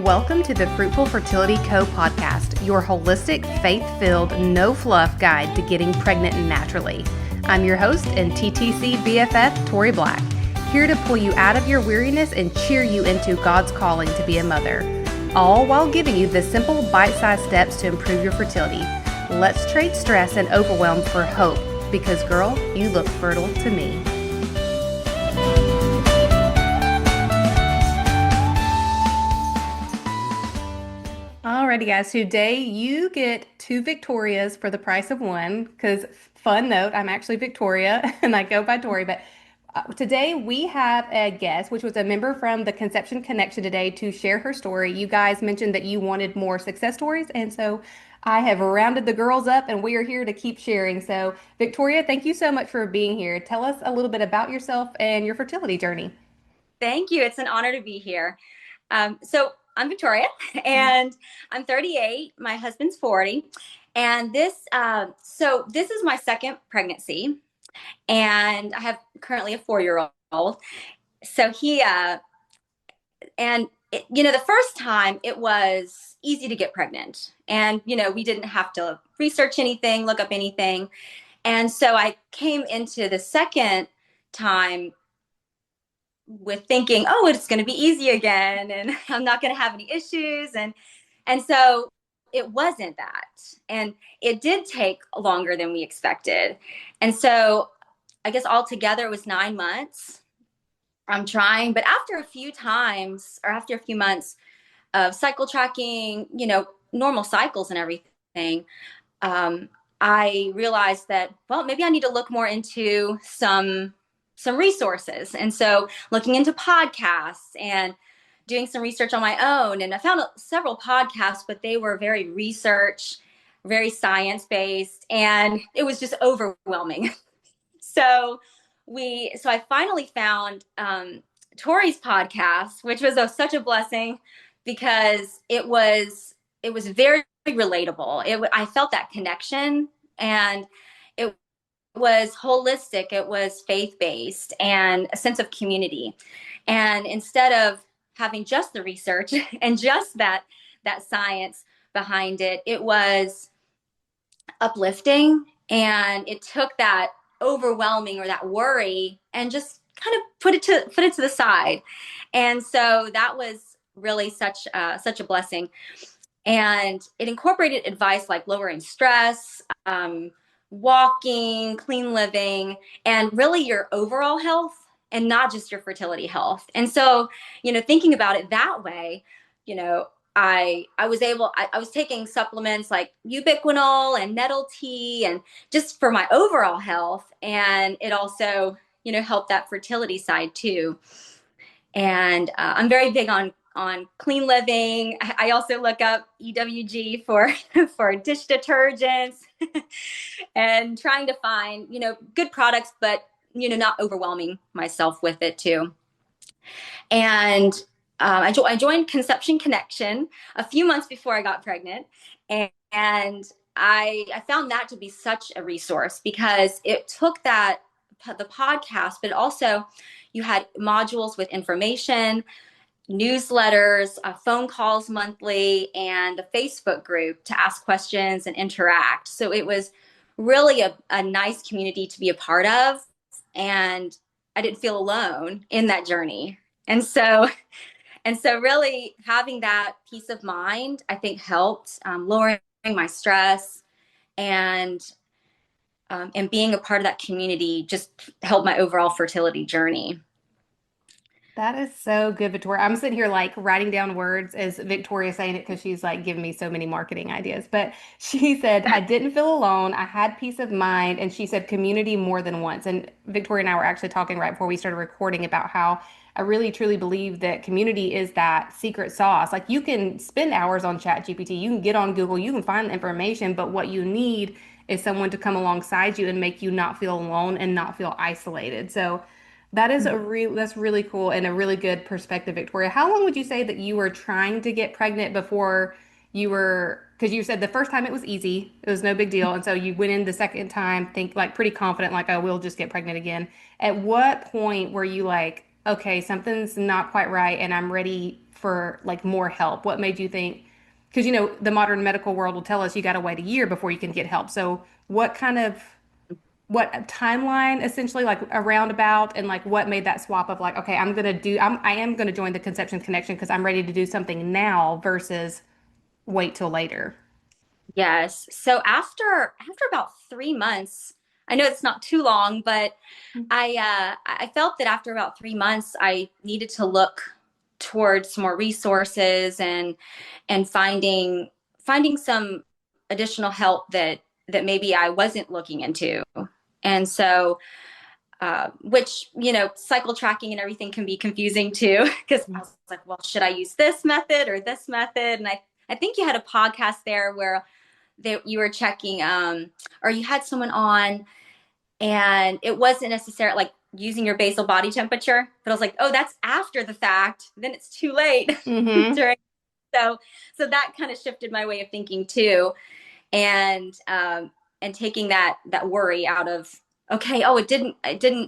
Welcome to the Fruitful Fertility Co podcast, your holistic, faith-filled, no-fluff guide to getting pregnant naturally. I'm your host and TTC BFF, Tori Black, here to pull you out of your weariness and cheer you into God's calling to be a mother, all while giving you the simple, bite-sized steps to improve your fertility. Let's trade stress and overwhelm for hope, because girl, you look fertile to me. Alrighty, guys. Today you get two Victorias for the price of one. Because, fun note, I'm actually Victoria and I go by Tori. But today we have a guest, which was a member from the Conception Connection today to share her story. You guys mentioned that you wanted more success stories, and so I have rounded the girls up, and we are here to keep sharing. So, Victoria, thank you so much for being here. Tell us a little bit about yourself and your fertility journey. Thank you. It's an honor to be here. So I'm Victoria and I'm 38. My husband's 40. And this is my second pregnancy. And I have currently a 4-year-old. So the first time it was easy to get pregnant. And, we didn't have to research anything, look up anything. And so I came into the second time with thinking, oh, it's going to be easy again, and I'm not going to have any issues. And so it wasn't that. And it did take longer than we expected. And so I guess altogether it was 9 months. I'm trying, but after a few months of cycle tracking, normal cycles and everything, I realized that, well, maybe I need to look more into some resources. And so looking into podcasts and doing some research on my own. And I found several podcasts, but they were very very science-based, and it was just overwhelming. So I finally found Tori's podcast, which was such a blessing because it was very relatable. I felt that connection, and it was holistic. It was faith-based and a sense of community. And instead of having just the research and just that science behind it, it was uplifting, and it took that overwhelming or that worry and just kind of put it to the side. And so that was really such a blessing. And it incorporated advice like lowering stress, walking, clean living, and really your overall health, and not just your fertility health. And so, thinking about it that way, I was taking supplements like ubiquinol and nettle tea, and just for my overall health. And it also, helped that fertility side too. And I'm very big on clean living. I also look up EWG for for dish detergents and trying to find, good products, but, not overwhelming myself with it too. And I joined Conception Connection a few months before I got pregnant. And I found that to be such a resource because it took the podcast, but also you had modules with information, newsletters, phone calls monthly, and a Facebook group to ask questions and interact. So it was really a nice community to be a part of. And I didn't feel alone in that journey. And so really having that peace of mind, I think, helped lowering my stress, and being a part of that community just helped my overall fertility journey. That is so good, Victoria. I'm sitting here like writing down words as Victoria saying it because she's like giving me so many marketing ideas. But she said, I didn't feel alone. I had peace of mind. And she said community more than once. And Victoria and I were actually talking right before we started recording about how I really truly believe that community is that secret sauce. Like you can spend hours on ChatGPT, you can get on Google, you can find the information, but what you need is someone to come alongside you and make you not feel alone and not feel isolated. So that's really cool and a really good perspective, Victoria. How long would you say that you were trying to get pregnant before because you said the first time it was easy, it was no big deal, and so you went in the second time, think like pretty confident, like I will just get pregnant again. At what point were you like, okay, something's not quite right, and I'm ready for like more help? What made you think? Because you know, the modern medical world will tell us you got to wait a year before you can get help. So what timeline essentially like a roundabout and like what made that swap of like, okay, I am gonna join the conception connection because I'm ready to do something now versus wait till later. Yes. So after about 3 months, I know it's not too long, but I felt that after about 3 months, I needed to look towards some more resources and finding some additional help that maybe I wasn't looking into. And so, which, cycle tracking and everything can be confusing too, because I was like, well, should I use this method or this method? And I think you had a podcast there where you were checking, or you had someone on, and it wasn't necessarily like using your basal body temperature, but I was like, oh, that's after the fact. Then it's too late. Mm-hmm. during so so that kind of shifted my way of thinking too, and taking that worry out of, okay, oh, I didn't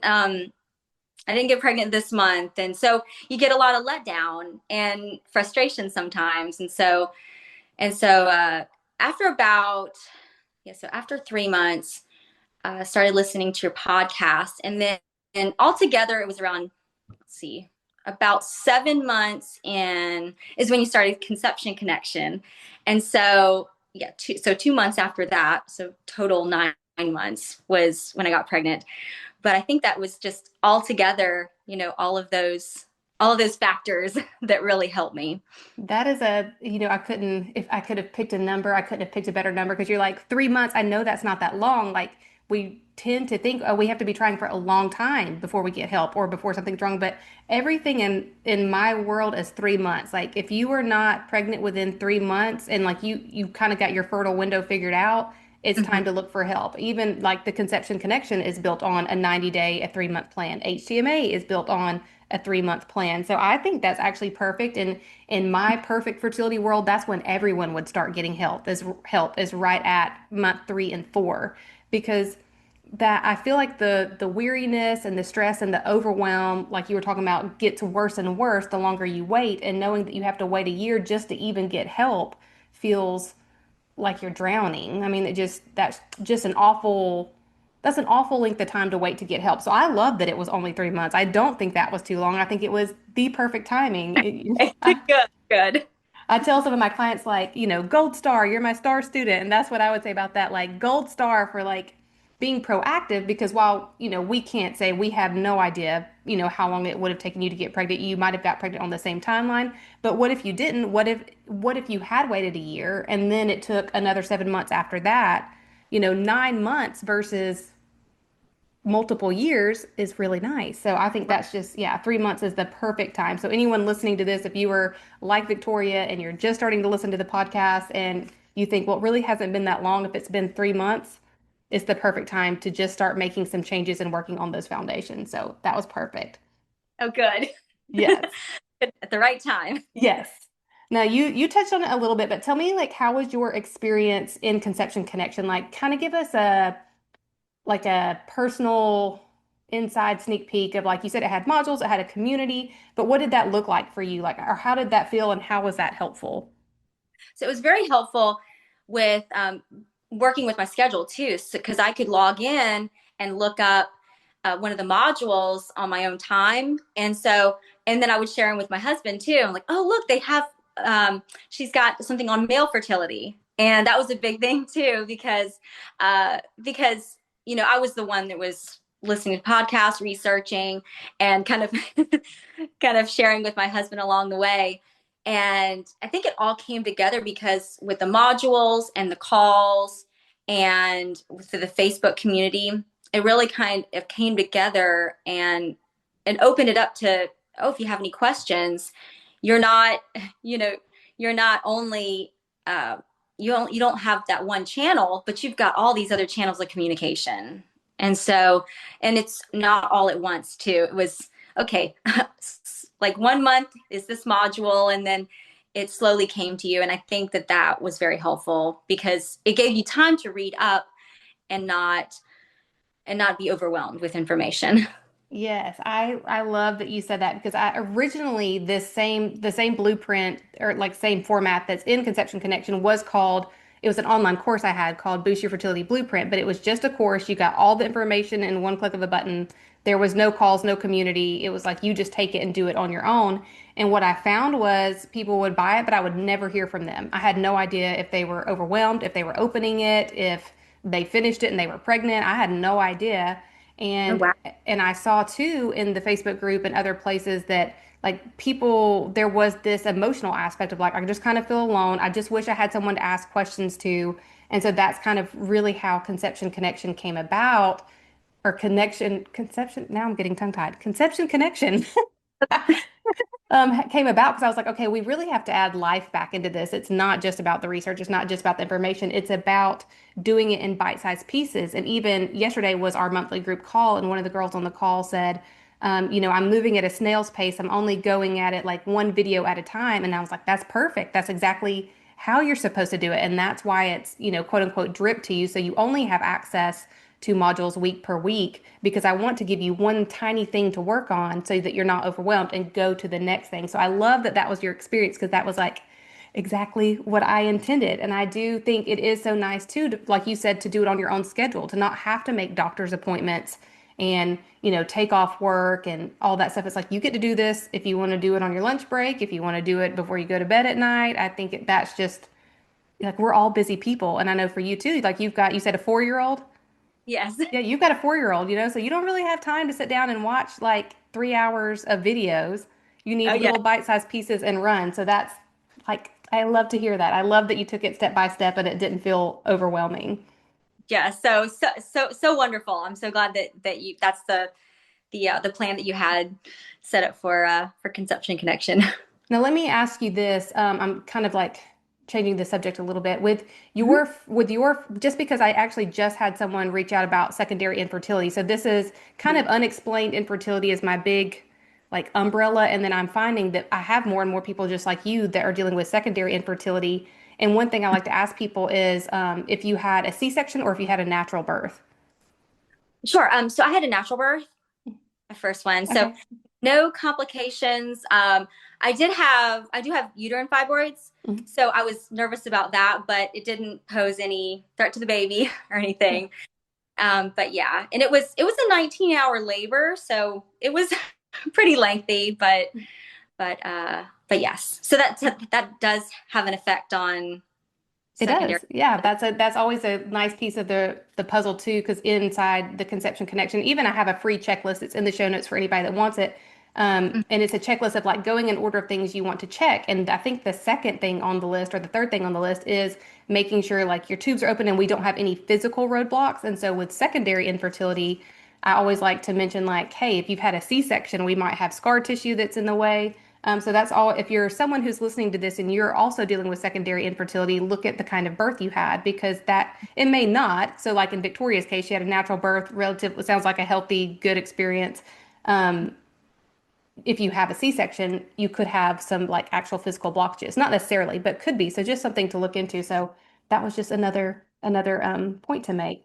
get pregnant this month. And so you get a lot of letdown and frustration sometimes. And so after about, yeah, so after 3 months, started listening to your podcast. And then and altogether, it was around, let's see, about 7 months in is when you started Conception Connection. And so, yeah, 2 months after that, so total 9 months was when I got pregnant. But I think that was just all together, all of those factors that really helped me. That is I couldn't, if I could have picked a number, I couldn't have picked a better number because you're like 3 months. I know that's not that long. Like we tend to think, oh, we have to be trying for a long time before we get help or before something's wrong. But everything in my world is 3 months. Like if you are not pregnant within 3 months and like you kind of got your fertile window figured out, it's Mhm. time to look for help. Even like the conception connection is built on a 90-day, a 3 month plan. HTMA is built on a 3 month plan. So I think that's actually perfect. And in my perfect fertility world, that's when everyone would start getting help is right at month 3 and 4 because that I feel like the weariness and the stress and the overwhelm, like you were talking about, gets worse and worse the longer you wait. And knowing that you have to wait a year just to even get help feels like you're drowning. I mean, that's just that's an awful length of time to wait to get help. So I love that it was only 3 months. I don't think that was too long. I think it was the perfect timing. Good, good. I tell some of my clients like, gold star, you're my star student. And that's what I would say about that, like gold star for like being proactive because while, we can't say we have no idea, how long it would have taken you to get pregnant. You might have got pregnant on the same timeline, but what if you didn't? What if you had waited a year and then it took another 7 months after that? 9 months versus multiple years is really nice. So I think that's just, yeah, 3 months is the perfect time. So anyone listening to this, if you were like Victoria and you're just starting to listen to the podcast and you think, well, it really hasn't been that long, if it's been 3 months, it's the perfect time to just start making some changes and working on those foundations. So that was perfect. Oh, good. Yes. At the right time. Yes. Now you touched on it a little bit, but tell me like how was your experience in Conception Connection? Like kind of give us a personal inside sneak peek of like you said it had modules, it had a community, but what did that look like for you? Like, or how did that feel and how was that helpful? So it was very helpful with working with my schedule too, because I could log in and look up one of the modules on my own time. And then I would share them with my husband too. I'm like, oh, look, they have, she's got something on male fertility. And that was a big thing too, because I was the one that was listening to podcasts, researching, and kind of sharing with my husband along the way. And I think it all came together because with the modules and the calls and with the Facebook community, it really kind of came together and opened it up to, oh, if you have any questions, you're not, you know, you're not only you don't have that one channel, but you've got all these other channels of communication. And it's not all at once too. It was okay, like 1 month is this module, and then it slowly came to you. And I think that was very helpful because it gave you time to read up and not be overwhelmed with information. Yes, I love that you said that because I originally the same blueprint or like same format that's in Conception Connection was called it was an online course I had called Boost Your Fertility Blueprint, but it was just a course. You got all the information in one click of a button. There was no calls, no community. It was like you just take it and do it on your own. And what I found was people would buy it, but I would never hear from them. I had no idea if they were overwhelmed, if they were opening it, if they finished it and they were pregnant. I had no idea. Oh, And wow. and I saw too in the Facebook group and other places that like people there was this emotional aspect of like I just kind of feel alone. I just wish I had someone to ask questions to. And so that's kind of really how Conception Connection came about or connection conception now I'm getting tongue tied. Conception Connection came about because I was like, okay, we really have to add life back into this. It's not just about the research, it's not just about the information, it's about doing it in bite-sized pieces. And even yesterday was our monthly group call, and one of the girls on the call said, I'm moving at a snail's pace. I'm only going at it like one video at a time. And I was like, that's perfect. That's exactly how you're supposed to do it. And that's why it's, quote unquote, drip to you. So you only have access to modules week per week because I want to give you one tiny thing to work on so that you're not overwhelmed and go to the next thing. So I love that that was your experience because that was like exactly what I intended. And I do think it is so nice too, like you said, to do it on your own schedule, to not have to make doctor's appointments and, take off work and all that stuff. It's like you get to do this if you want to do it on your lunch break, if you want to do it before you go to bed at night. I think that's just like we're all busy people. And I know for you too, like you said a 4-year-old. Yes. Yeah, you've got a 4-year-old, so you don't really have time to sit down and watch like 3 hours of videos. You Oh, need yeah. little bite-sized pieces and run. So that's like, I love to hear that. I love that you took it step by step and it didn't feel overwhelming. Yeah. So wonderful. I'm so glad that you that's the plan that you had set up for Conception Connection. Now, let me ask you this. I'm kind of like changing the subject a little bit Mhm. just because I actually just had someone reach out about secondary infertility. So this is kind of unexplained infertility is my big like umbrella. And then I'm finding that I have more and more people just like you that are dealing with secondary infertility. And one thing I like to ask people is if you had a C-section or if you had a natural birth. Sure. So I had a natural birth, my first one. So Okay. no complications. I do have uterine fibroids. Mhm. So I was nervous about that, but it didn't pose any threat to the baby or Yeah. anything. But yeah, and it was a 19-hour labor, so it was pretty lengthy, but yes. So that does have an effect on It secondary. does. Yeah, that's always a nice piece of the puzzle too, because inside the Conception Connection, even I have a free checklist. It's in the show notes for anybody that wants it. And it's a checklist of like going in order of things you want to check. And I think the second thing on the list or the third thing on the list is making sure like your tubes are open and we don't have any physical roadblocks. And so with secondary infertility, I always like to mention like, hey, if you've had a C-section, we might have scar tissue that's in the way. So that's all. If you're someone who's listening to this and you're also dealing with secondary infertility, look at the kind of birth you had because that it may not. So, like in Victoria's case, she had a natural birth, relative. It sounds like a healthy, good experience. Um, if you have a C-section, you could have some like actual physical blockages, not necessarily, but could be. So, just something to look into. So, that was just another point to make.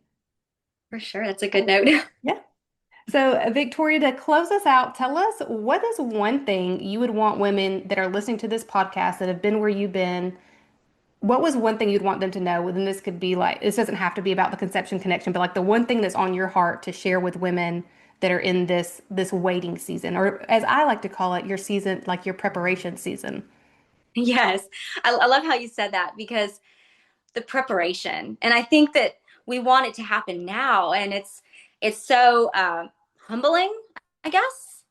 For sure, that's a good note. Yeah. So, Victoria, to close us out, tell us what is one thing you would want women that are listening to this podcast that have been where you've been, what was one thing you'd want them to know? And this could be like, this doesn't have to be about the conception connection, but like the one thing that's on your heart to share with women that are in this waiting season, or as I like to call it, your season, like your preparation season. Yes, I love how you said that because the preparation, and I think that we want it to happen now, and it's so humbling, I guess,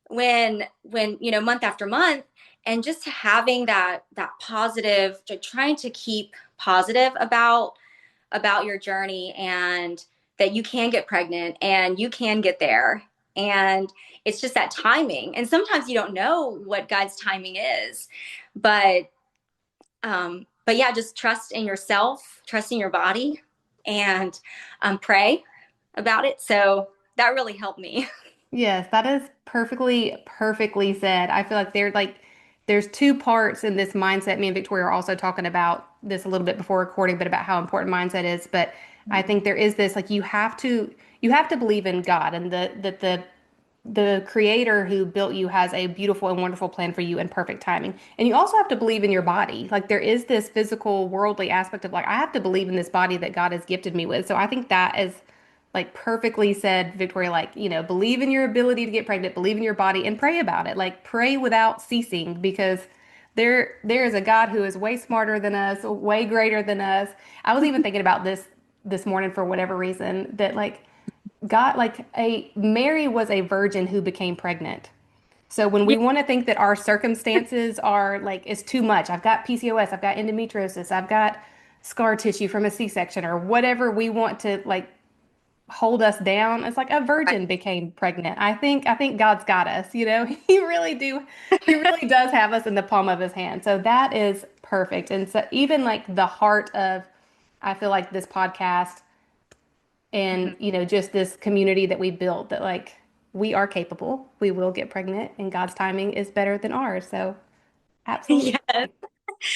when month after month, and just having that positive, trying to keep positive about your journey, and that you can get pregnant and you can get there, and it's just that timing, and sometimes you don't know what God's timing is, but yeah, just trust in yourself, trust in your body, and pray about it. So that really helped me. Yes, that is perfectly said. I feel like there's two parts in this mindset. Me and Victoria are also talking about this a little bit before recording, but about how important mindset is. But I think there is this like you have to believe in God and the that the creator who built you has a beautiful and wonderful plan for you and perfect timing. And you also have to believe in your body. Like there is this physical, worldly aspect of like, I have to believe in this body that God has gifted me with. So I think that is like perfectly said, Victoria, like, believe in your ability to get pregnant, believe in your body and pray about it. Like pray without ceasing because there is a God who is way smarter than us, way greater than us. I was even thinking about this morning for whatever reason that like God, like a Mary was a virgin who became pregnant. So when we Yeah, want to think that our circumstances are like it's too much, I've got PCOS, I've got endometriosis, I've got scar tissue from a C-section or whatever we want to like hold us down. It's like a virgin became pregnant. I think God's got us, He really does have us in the palm of his hand. So that is perfect. And so even like the heart of I feel like this podcast and mhm. just this community that we built that like we are capable, we will get pregnant and God's timing is better than ours, so absolutely Yes.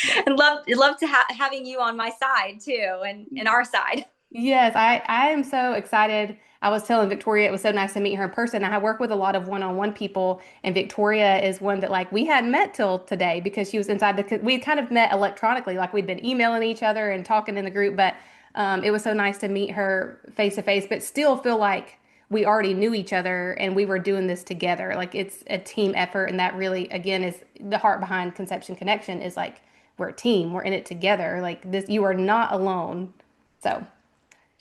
yes. And love to having you on my side too, and our side. Yes, I am so excited. I was telling Victoria it was so nice to meet her in person. I work with a lot of one-on-one people, and Victoria is one that like we hadn't met till today because she was inside we kind of met electronically, like we'd been emailing each other and talking in the group, but it was so nice to meet her face to face, but still feel like we already knew each other and we were doing this together. Like it's a team effort, and that really, again, is the heart behind Conception Connection is like we're a team, we're in it together. Like this, you are not alone. So.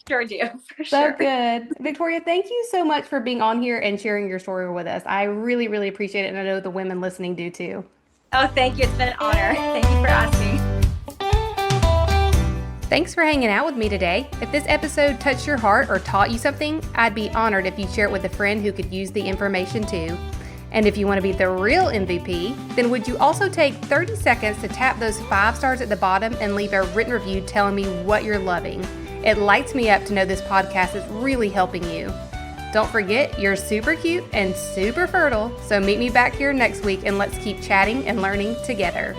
Sure do, for So sure. good. Victoria, thank you so much for being on here and sharing your story with us. I really, really appreciate it. And I know the women listening do too. Oh, thank you. It's been an honor. Thank you for asking. Thanks for hanging out with me today. If this episode touched your heart or taught you something, I'd be honored if you share it with a friend who could use the information too. And if you want to be the real MVP, then would you also take 30 seconds to tap those 5 stars at the bottom and leave a written review telling me what you're loving? It lights me up to know this podcast is really helping you. Don't forget, you're super cute and super fertile, so meet me back here next week and let's keep chatting and learning together.